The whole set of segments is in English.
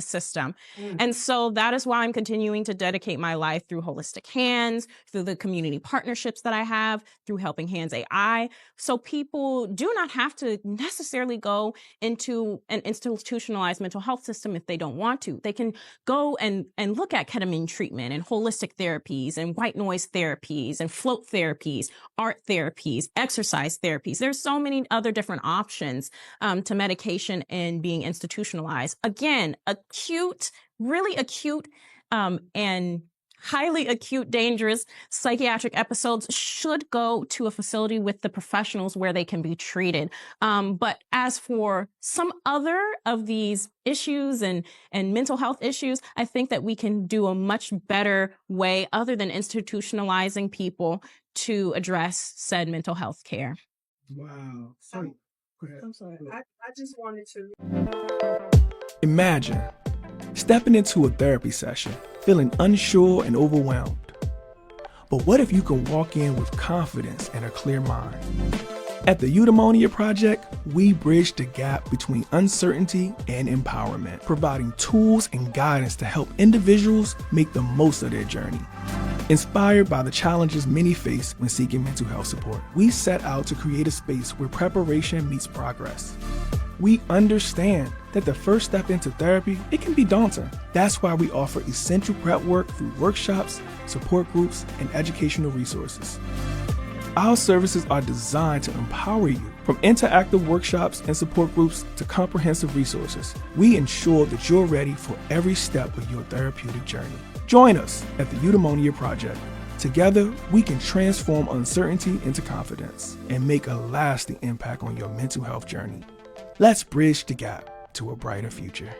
system. And so that is why I'm continuing to dedicate my life through Holistic Hands, through the community partnerships that I have, through Helping Hands AI. So people do not have to necessarily go into an institutionalized mental health system if they don't want to. They can go and look at ketamine treatment and holistic therapies and white noise therapies and float therapies, art therapies, exercise therapies. There's so many other different options to medication and being institutionalized. Again, really acute, and highly acute, dangerous psychiatric episodes should go to a facility with the professionals where they can be treated. But as for some other of these issues and mental health issues, I think that we can do a much better way other than institutionalizing people to address said mental health care. Wow. Sorry. Go ahead. I'm sorry. I just wanted to... Imagine stepping into a therapy session, feeling unsure and overwhelmed. But what if you can walk in with confidence and a clear mind? At the Eudaimonia Project, we bridge the gap between uncertainty and empowerment, providing tools and guidance to help individuals make the most of their journey. Inspired by the challenges many face when seeking mental health support, we set out to create a space where preparation meets progress. We understand that the first step into therapy, it can be daunting. That's why we offer essential prep work through workshops, support groups, and educational resources. Our services are designed to empower you. From interactive workshops and support groups to comprehensive resources, we ensure that you're ready for every step of your therapeutic journey. Join us at the Eudaimonia Project. Together, we can transform uncertainty into confidence and make a lasting impact on your mental health journey. Let's bridge the gap to a brighter future.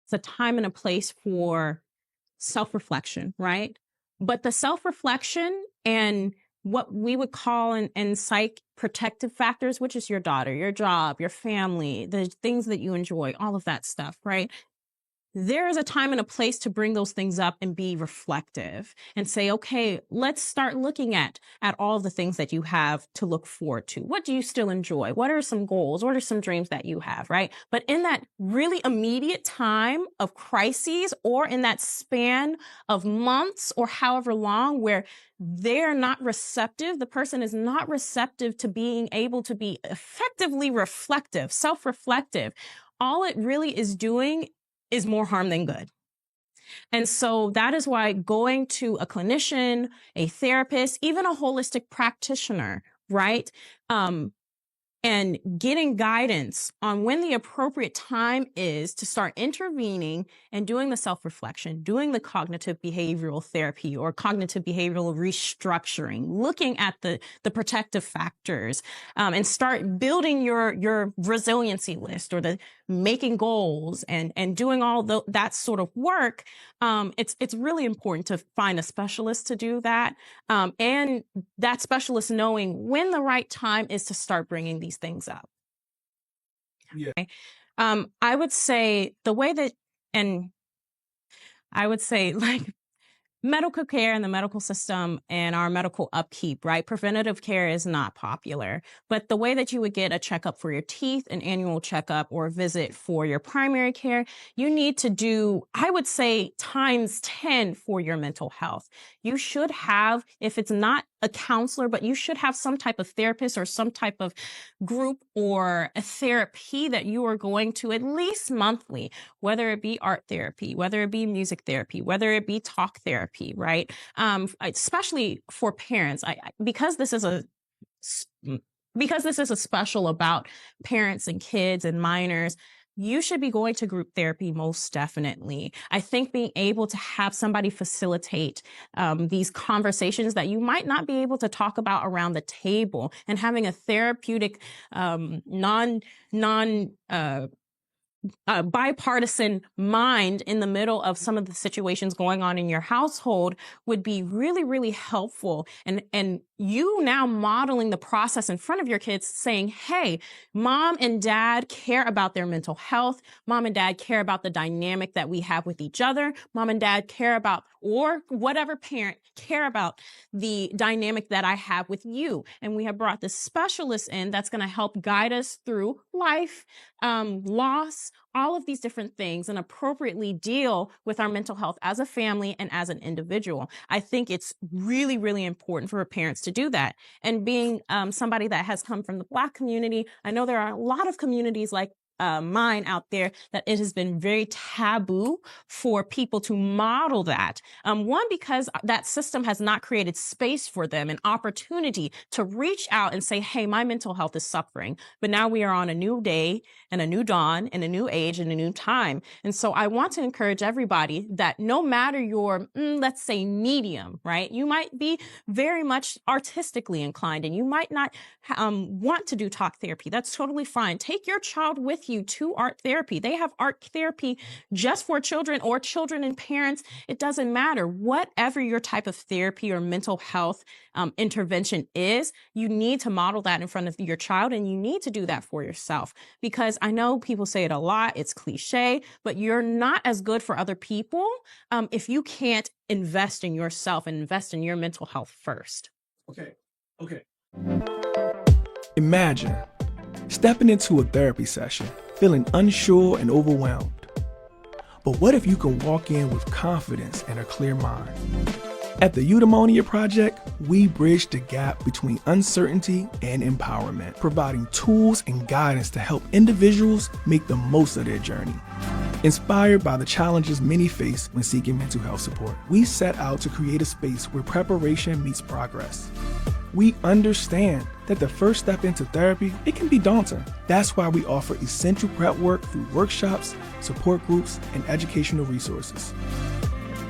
It's a time and a place for self-reflection, right? But the self-reflection and what we would call in psych protective factors, which is your daughter, your job, your family, the things that you enjoy, all of that stuff, right? There is a time and a place to bring those things up and be reflective and say, okay, let's start looking at all the things that you have to look forward to. What do you still enjoy? What are some goals? What are some dreams that you have, right? But in that really immediate time of crises or in that span of months or however long where they're not receptive, the person is not receptive to being able to be effectively reflective, self-reflective, all it really is doing is more harm than good. And so that is why going to a clinician, a therapist, even a holistic practitioner, right? And getting guidance on when the appropriate time is to start intervening and doing the self-reflection, doing the cognitive behavioral therapy or cognitive behavioral restructuring, looking at the protective factors, and start building your resiliency list or the making goals and doing all that sort of work. It's really important to find a specialist to do that. And that specialist knowing when the right time is to start bringing these things up. Yeah. Okay? I would say the way that, and I would say like medical care and the medical system and our medical upkeep, right? Preventative care is not popular, but the way that you would get a checkup for your teeth, an annual checkup or a visit for your primary care, you need to do, I would say, times 10 for your mental health. You should have, if it's not a counselor, but you should have some type of therapist or some type of group or a therapy that you are going to at least monthly, whether it be art therapy, whether it be music therapy, whether it be talk therapy, right? Especially for parents, because this is a special about parents and kids and minors, you should be going to group therapy most definitely. I think being able to have somebody facilitate these conversations that you might not be able to talk about around the table and having a therapeutic, bipartisan mind in the middle of some of the situations going on in your household would be really, really helpful. And you now modeling the process in front of your kids saying, hey, mom and dad care about their mental health. Mom and dad care about the dynamic that we have with each other. Mom and dad care about, or whatever parent care about the dynamic that I have with you. And we have brought this specialist in that's going to help guide us through life, loss, all of these different things, and appropriately deal with our mental health as a family and as an individual. I think it's really, really important for parents to do that. And being somebody that has come from the Black community, I know there are a lot of communities like mine out there that it has been very taboo for people to model that. One, because that system has not created space for them, an opportunity to reach out and say, hey, my mental health is suffering. But now we are on a new day and a new dawn and a new age and a new time. And so I want to encourage everybody that no matter your, let's say, medium, right? You might be very much artistically inclined and you might not want to do talk therapy. That's totally fine. Take your child with you to art therapy. They have art therapy just for children or children and parents. It doesn't matter. Whatever your type of therapy or mental health intervention is, you need to model that in front of your child, and you need to do that for yourself. Because I know people say it a lot, it's cliche, but you're not as good for other people if you can't invest in yourself and invest in your mental health first. Okay. Imagine stepping into a therapy session, feeling unsure and overwhelmed. But what if you can walk in with confidence and a clear mind? At the Eudaimonia Project, we bridge the gap between uncertainty and empowerment, providing tools and guidance to help individuals make the most of their journey. Inspired by the challenges many face when seeking mental health support, we set out to create a space where preparation meets progress. We understand that the first step into therapy, it can be daunting. That's why we offer essential prep work through workshops, support groups, and educational resources.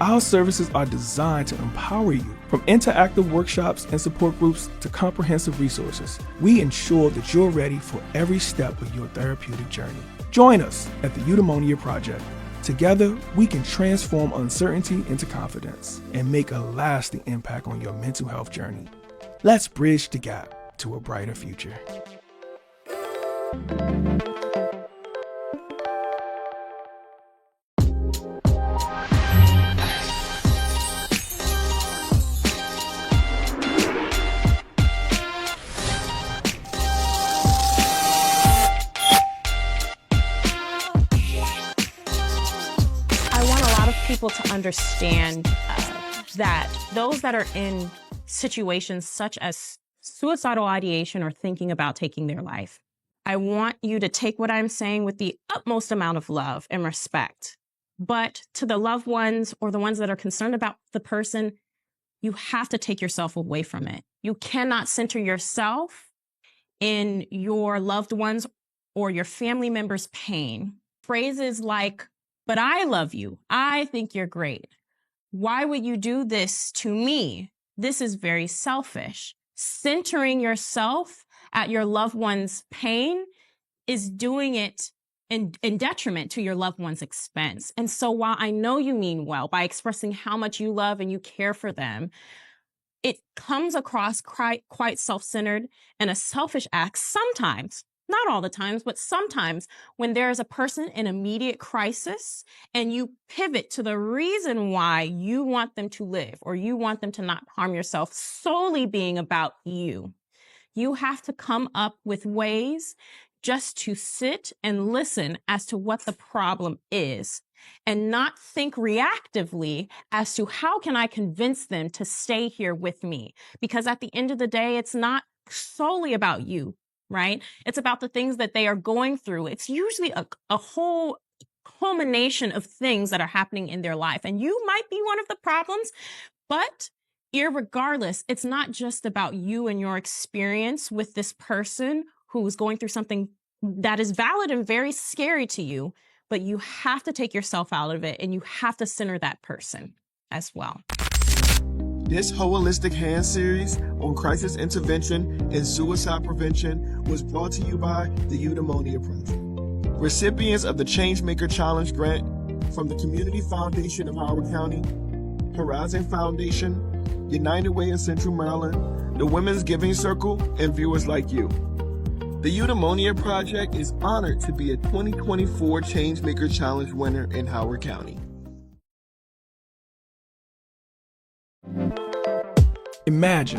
Our services are designed to empower you. From interactive workshops and support groups to comprehensive resources, we ensure that you're ready for every step of your therapeutic journey. Join us at the Eudaimonia Project. Together, we can transform uncertainty into confidence and make a lasting impact on your mental health journey. Let's bridge the gap to a brighter future. I want a lot of people to understand that those that are in situations such as suicidal ideation or thinking about taking their life, I want you to take what I'm saying with the utmost amount of love and respect. But to the loved ones or the ones that are concerned about the person, you have to take yourself away from it. You cannot center yourself in your loved ones or your family members' pain. Phrases like, but I love you. I think you're great. Why would you do this to me? This is very selfish. Centering yourself at your loved one's pain is doing it in detriment to your loved one's expense. And so while I know you mean well by expressing how much you love and you care for them, it comes across quite self-centered and a selfish act sometimes. Not all the times, but sometimes when there is a person in immediate crisis and you pivot to the reason why you want them to live or you want them to not harm yourself solely being about you. You have to come up with ways just to sit and listen as to what the problem is and not think reactively as to how can I convince them to stay here with me? Because at the end of the day, it's not solely about you. Right? It's about the things that they are going through. It's usually a whole culmination of things that are happening in their life. And you might be one of the problems, but irregardless, it's not just about you and your experience with this person who is going through something that is valid and very scary to you, but you have to take yourself out of it and you have to center that person as well. This holistic hand series on crisis intervention and suicide prevention was brought to you by the Eudaimonia Project. Recipients of the Changemaker Challenge grant from the Community Foundation of Howard County, Horizon Foundation, United Way of Central Maryland, the Women's Giving Circle, and viewers like you. The Eudaimonia Project is honored to be a 2024 Changemaker Challenge winner in Howard County. Imagine